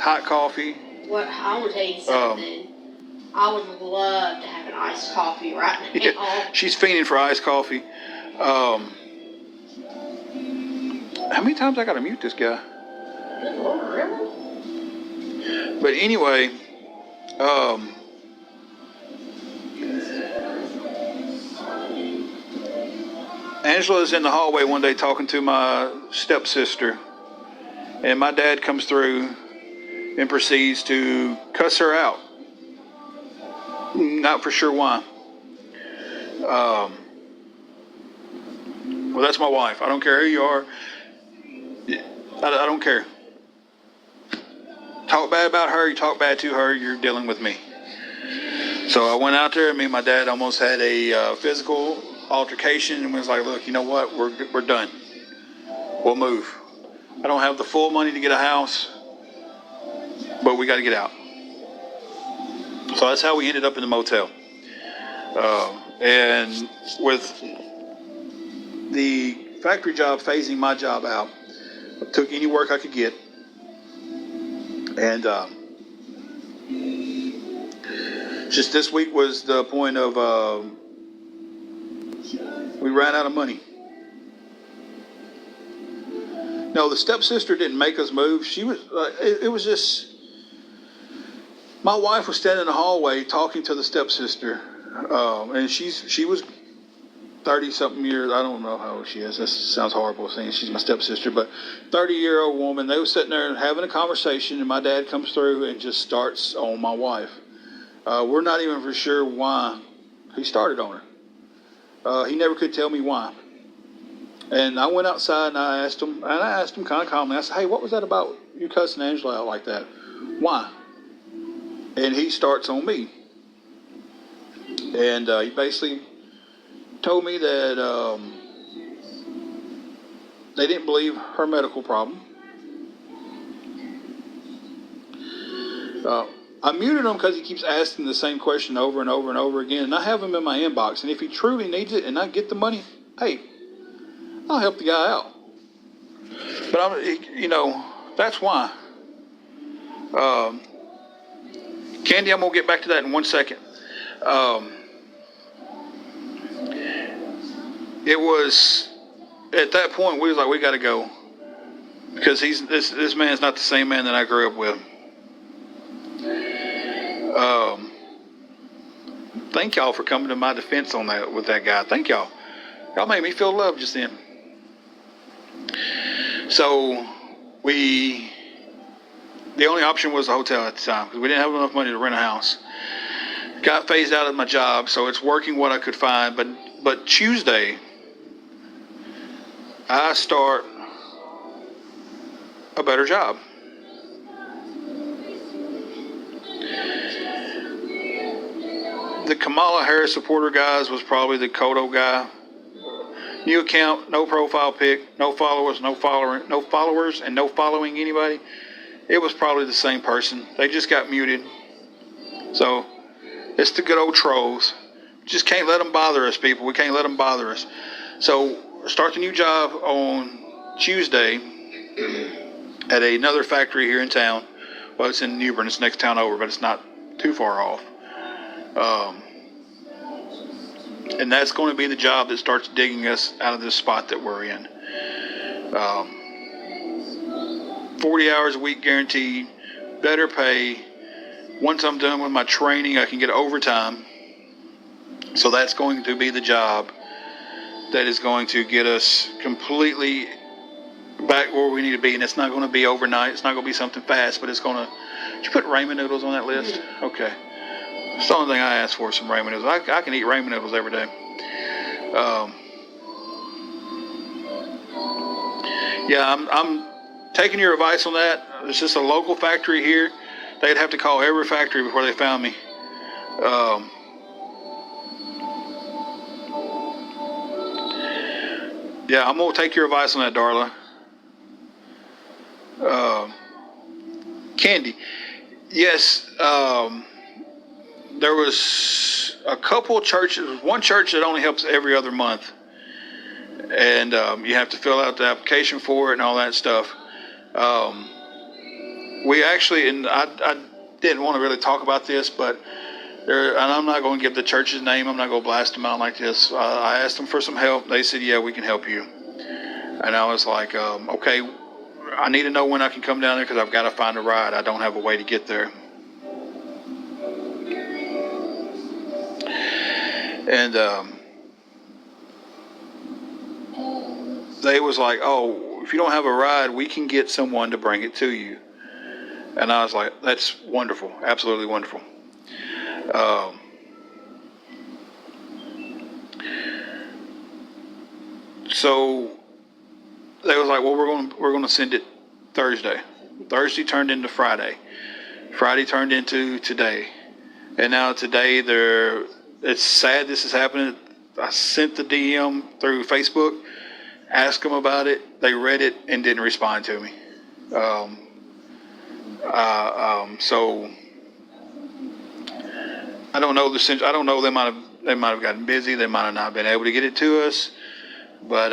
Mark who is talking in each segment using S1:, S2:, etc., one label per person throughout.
S1: hot coffee.
S2: What I want to tell you something. I would love to have an iced coffee right now.
S1: Yeah, she's fiending for iced coffee. How many times I got to mute this guy?
S2: Good Lord, really?
S1: But anyway, Angela's in the hallway one day talking to my stepsister, and my dad comes through and proceeds to cuss her out. Not for sure why. Well, that's my wife. I don't care who you are. I don't care. Talk bad about her, you talk bad to her, you're dealing with me. So I went out there, and me and my dad almost had a physical altercation, and was like, look, you know what, we're done. We'll move. I don't have the full money to get a house, but we got to get out. So that's how we ended up in the motel. And with the factory job phasing my job out, I took any work I could get. And just this week was the point of we ran out of money. No, the stepsister didn't make us move. She was. It was just. My wife was standing in the hallway talking to the stepsister, and she was 30-something years. I don't know how old she is. That sounds horrible saying she's my stepsister, but 30-year-old woman. They were sitting there having a conversation, and my dad comes through and just starts on my wife. We're not even for sure why he started on her. He never could tell me why. And I went outside and I asked him kind of calmly. I said, "Hey, what was that about you cussing Angela out like that? Why?" And he starts on me. And he basically told me that they didn't believe her medical problem. I muted him because he keeps asking the same question over and over and over again. And I have him in my inbox. And if he truly needs it and I get the money, hey, I'll help the guy out. But that's why. Candy, I'm going to get back to that in 1 second. It was at that point we was like, we got to go, because this man's not the same man that I grew up with. Thank y'all for coming to my defense on that with that guy. Thank y'all. Y'all made me feel loved just then. So the only option was a hotel at the time, because we didn't have enough money to rent a house. Got phased out of my job, so it's working what I could find. But Tuesday, I start a better job. The Kamala Harris supporter guys was probably the Kodo guy. New account, no profile pic, no followers, and no following anybody. It was probably the same person. They just got muted. So it's the good old trolls. Just can't let them bother us, people. We can't let them bother us. So start the new job on Tuesday at another factory here in town. Well, it's in New Bern. It's the next town over, but it's not too far off. And that's going to be the job that starts digging us out of this spot that we're in. 40 hours a week guaranteed, better pay. Once I'm done with my training, I can get overtime. So that's going to be the job that is going to get us completely back where we need to be. And it's not going to be overnight. It's not going to be something fast, but it's going to... Did you put ramen noodles on that list? Okay. It's the only thing I asked for, some ramen noodles. I can eat ramen noodles every day. I'm taking your advice on that. It's just a local factory here. They'd have to call every factory before they found me. I'm going to take your advice on that, Darla. Candy. Yes, there was a couple churches, one church that only helps every other month. And you have to fill out the application for it and all that stuff. we actually, and I didn't want to really talk about this, but and I'm not going to give the church's name. I'm not going to blast them out like this. I asked them for some help. They said, yeah, we can help you. And I was like, okay, I need to know when I can come down there because I've got to find a ride. I don't have a way to get there. And they was like, oh, if you don't have a ride, we can get someone to bring it to you. And I was like, that's wonderful. Absolutely wonderful. So they was like, well, we're going to send it Thursday. Thursday turned into Friday. Friday turned into today. And now today it's sad this is happening. I sent the DM through Facebook, asked them about it. They read it and didn't respond to me. So I don't know I don't know. They might have gotten busy. They might have not been able to get it to us. But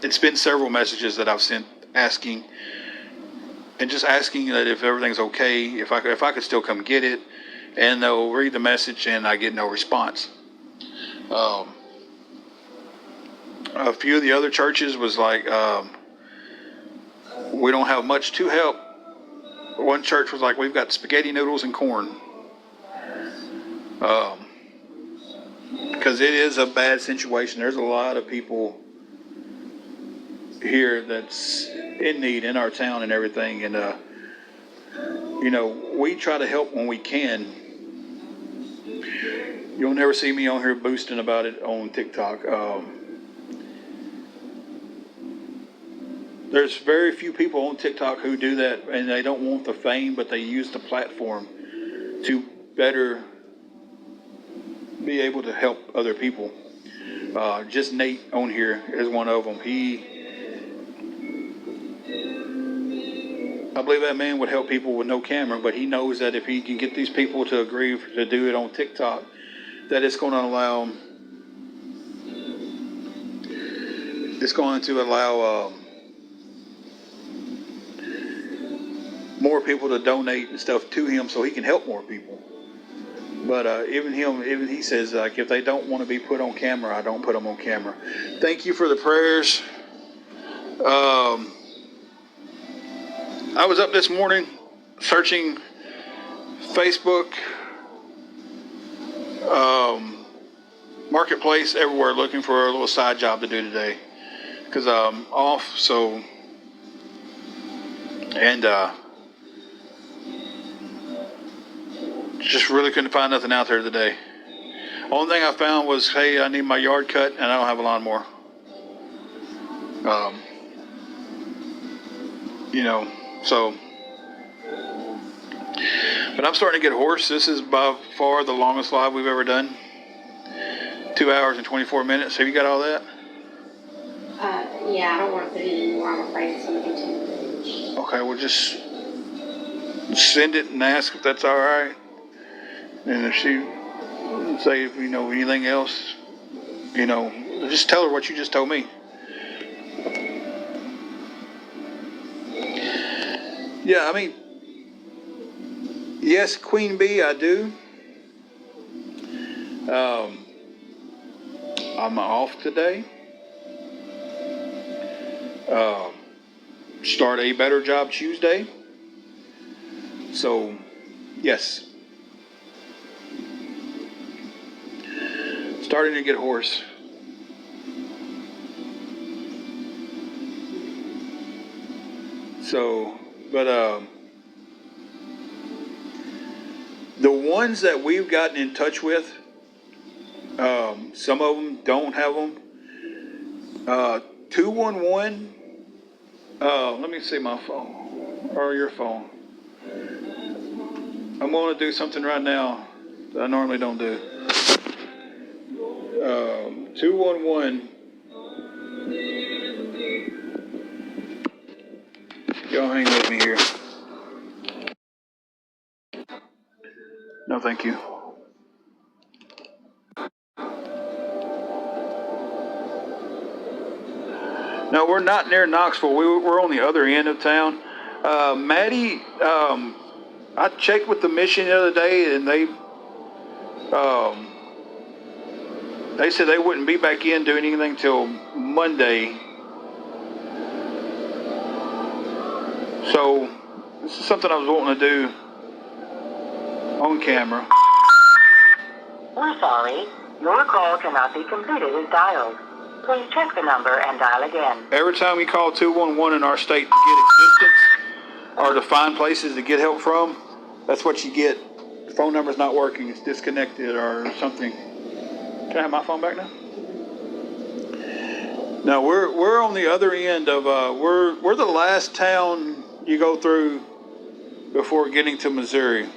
S1: it's been several messages that I've sent asking that if everything's okay, if I could still come get it, and they'll read the message and I get no response. A few of the other churches was like, we don't have much to help. One church was like, we've got spaghetti noodles and corn. Because it is a bad situation. There's a lot of people here that's in need in our town and everything. And, we try to help when we can. You'll never see me on here boasting about it on TikTok. There's very few people on TikTok who do that, and they don't want the fame, but they use the platform to better be able to help other people. Just Nate on here is one of them. I believe that man would help people with no camera, but he knows that if he can get these people to agree to do it on TikTok, that it's going to allow more people to donate and stuff to him so he can help more people. But even he says, like, if they don't want to be put on camera, I don't put them on camera. Thank you for the prayers. I was up this morning searching Facebook, Marketplace, everywhere, looking for a little side job to do today because I'm off. So, and just really couldn't find nothing out there today. Only thing I found was, hey, I need my yard cut and I don't have a lawnmower. So, but I'm starting to get hoarse. This is by far the longest live we've ever done. 2 hours and 24 minutes. Have you got all that?
S2: Yeah, I don't want to put it anymore. I'm afraid it's going to be too much.
S1: Okay, well, just send it and ask if that's all right. And if she say, anything else, just tell her what you just told me. Yeah, yes, Queen Bee, I do. I'm off today. Start a better job Tuesday. So, yes. Starting to get hoarse. So, but the ones that we've gotten in touch with, some of them don't have them. 211. Let me see my phone or your phone. I'm going to do something right now that I normally don't do. 211. Y'all hang with me here. No, thank you. No, we're not near Knoxville. We're on the other end of town. Maddie, I checked with the mission the other day, and they said they wouldn't be back in doing anything till Monday. So this is something I was wanting to do on camera.
S3: We're sorry. Your call cannot be completed as dialed. Please check the number and dial again.
S1: Every time you call 211 in our state to get assistance or to find places to get help from, that's what you get. The phone number's not working. It's disconnected or something. Can I have my phone back now? No, we're on the other end of we're the last town you go through before getting to Missouri.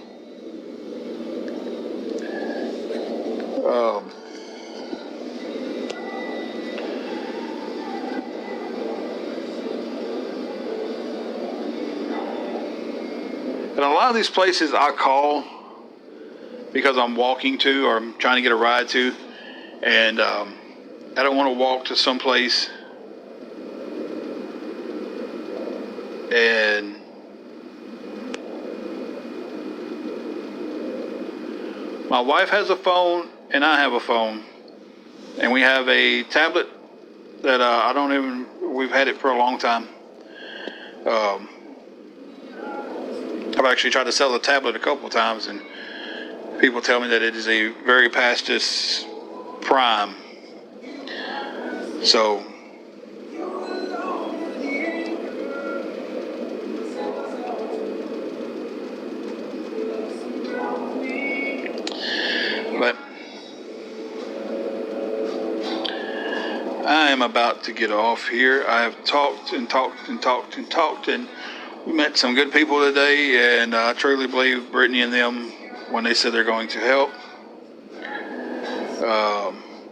S1: And a lot of these places I call because I'm walking to or I'm trying to get a ride to, and I don't want to walk to some place and my wife has a phone and I have a phone, and we have a tablet that we've had it for a long time. I've actually tried to sell the tablet a couple of times, and people tell me that it is a very past its prime. So, but I am about to get off here. I have talked and we met some good people today, and I truly believe Brittany and them when they said they're going to help.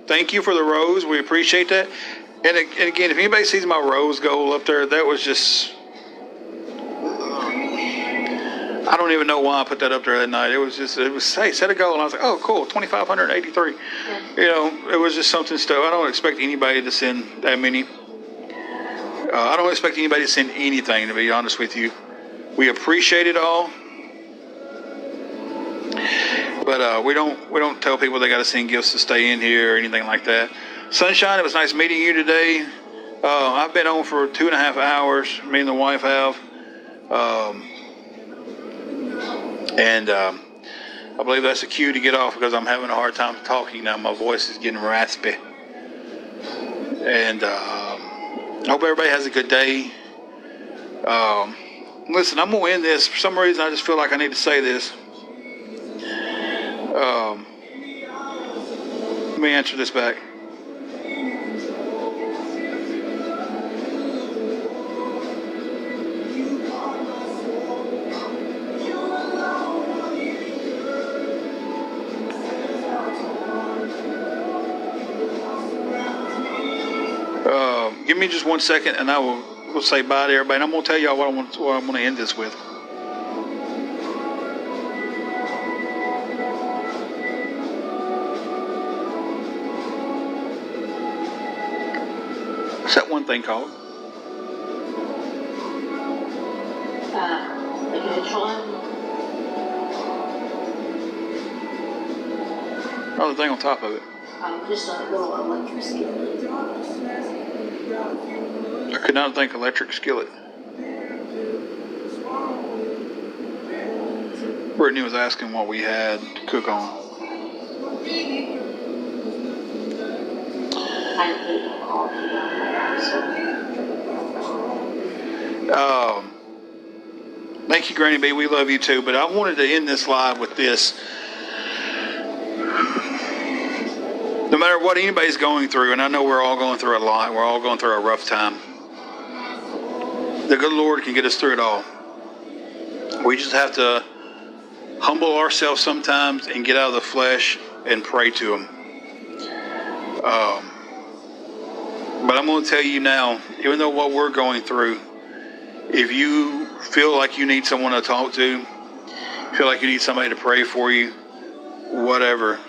S1: Thank you for the rose. We appreciate that. And again, if anybody sees my rose goal up there, that was just... I don't even know why I put that up there that night. It was, hey, set a goal. And I was like, oh, cool, 2,583. Yeah. It was just something stuff. I don't expect anybody to send that many. I don't expect anybody to send anything, to be honest with you. We appreciate it all. But we don't tell people they got to send gifts to stay in here or anything like that. Sunshine, it was nice meeting you today. I've been on for 2.5 hours. Me and the wife have. And I believe that's a cue to get off because I'm having a hard time talking now. My voice is getting raspy. And I hope everybody has a good day. Listen, I'm going to end this. For some reason, I just feel like I need to say this. Let me answer this back. Give me just 1 second, and I will say bye to everybody. And I'm going to tell y'all what I'm going to end this with. What's that one thing called?
S2: Like a controller?
S1: Oh, the thing on top of it.
S2: Just a little electricity.
S1: I could not think electric skillet. Brittany was asking what we had to cook on. Thank you, Granny B. We love you too. But I wanted to end this live with this. No matter what anybody's going through, and I know we're all going through a lot, we're all going through a rough time, the good Lord can get us through it all. We just have to humble ourselves sometimes and get out of the flesh and pray to Him. But I'm going to tell you now, even though what we're going through, if you feel like you need someone to talk to, feel like you need somebody to pray for you, whatever,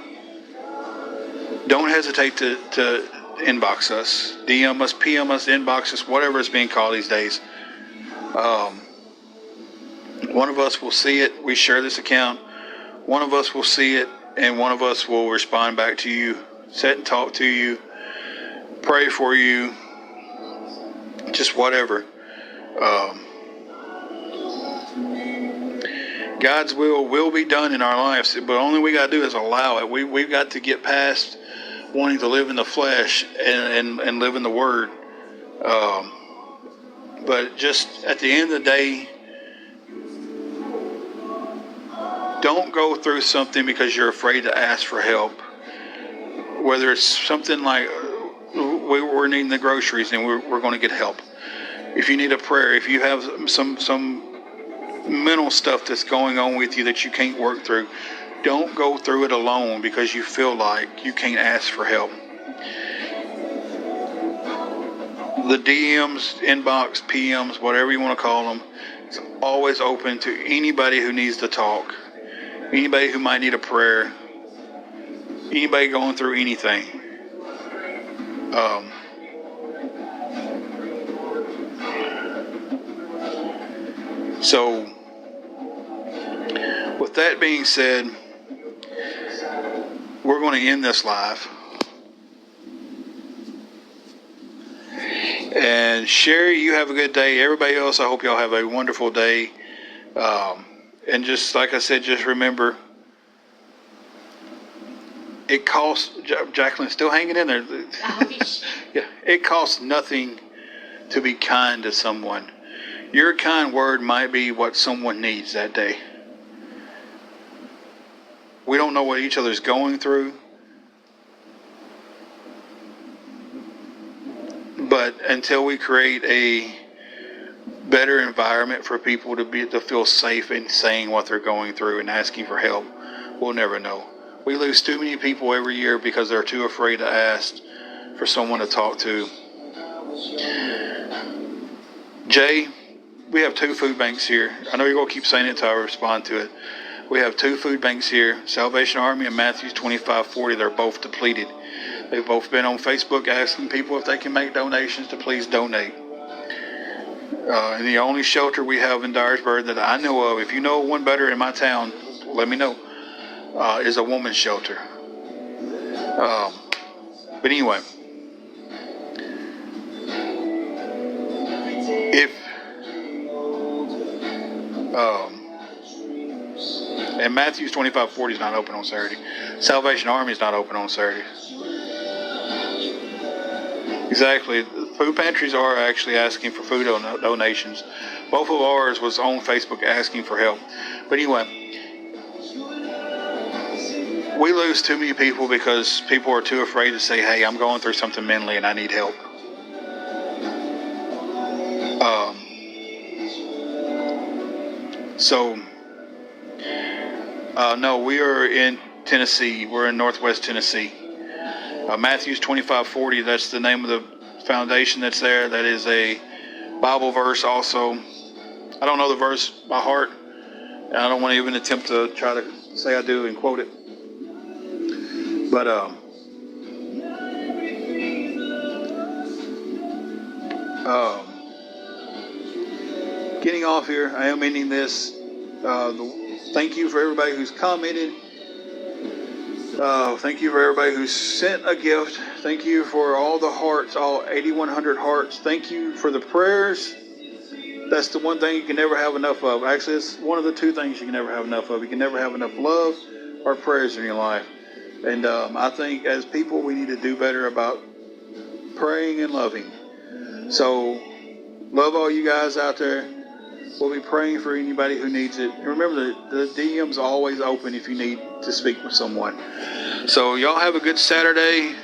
S1: don't hesitate to inbox us, DM us, PM us, inbox us, whatever it's being called these days. One of us will see it. We share this account. One of us will see it, and one of us will respond back to you, sit and talk to you, pray for you, just whatever. God's will be done in our lives, but only we got to do is allow it. We've got to get past wanting to live in the flesh and live in the Word. But just at the end of the day, don't go through something because you're afraid to ask for help. Whether it's something like we're needing the groceries and we're going to get help. If you need a prayer, if you have some mental stuff that's going on with you that you can't work through, don't go through it alone because you feel like you can't ask for help. The DMs, inbox, PMs, whatever you want to call them, it's always open to anybody who needs to talk, anybody who might need a prayer, anybody going through anything. So, with that being said, we're going to end this live. And Sherry, you have a good day. Everybody else, I hope y'all have a wonderful day. And just like I said, just remember, it costs, Jacqueline, still hanging in there. Yeah, it costs nothing to be kind to someone. Your kind word might be what someone needs that day. We don't know what each other's going through. But until we create a better environment for people to feel safe in saying what they're going through and asking for help, we'll never know. We lose too many people every year because they're too afraid to ask for someone to talk to. Jay, we have 2 food banks here. I know you're going to keep saying it until I respond to it. We have 2 food banks here, Salvation Army and Matthews 2540. They're both depleted. They've both been on Facebook asking people if they can make donations to please donate. And the only shelter we have in Dyersburg that I know of, if you know one better in my town, let me know, is a woman's shelter. But anyway, if and Matthews 2540 is not open on Saturday. Salvation Army is not open on Saturday. Exactly. Food pantries are actually asking for food donations. Both of ours was on Facebook asking for help. But anyway, we lose too many people because people are too afraid to say, hey, I'm going through something mentally and I need help. No, we are in Tennessee. We're in Northwest Tennessee. Matthews 2540, that's the name of the foundation that's there. That is a Bible verse also. I don't know the verse by heart, and I don't want to even attempt to try to say I do and quote it. But getting off here, I am ending this. Thank you for everybody who's commented. Thank you for everybody who sent a gift. Thank you for all the hearts, all 8,100 hearts. Thank you for the prayers. That's the one thing you can never have enough of. Actually, it's one of the 2 things you can never have enough of. You can never have enough love or prayers in your life. And I think as people, we need to do better about praying and loving. So, love all you guys out there. We'll be praying for anybody who needs it. And remember, the DM's always open if you need to speak with someone. So y'all have a good Saturday.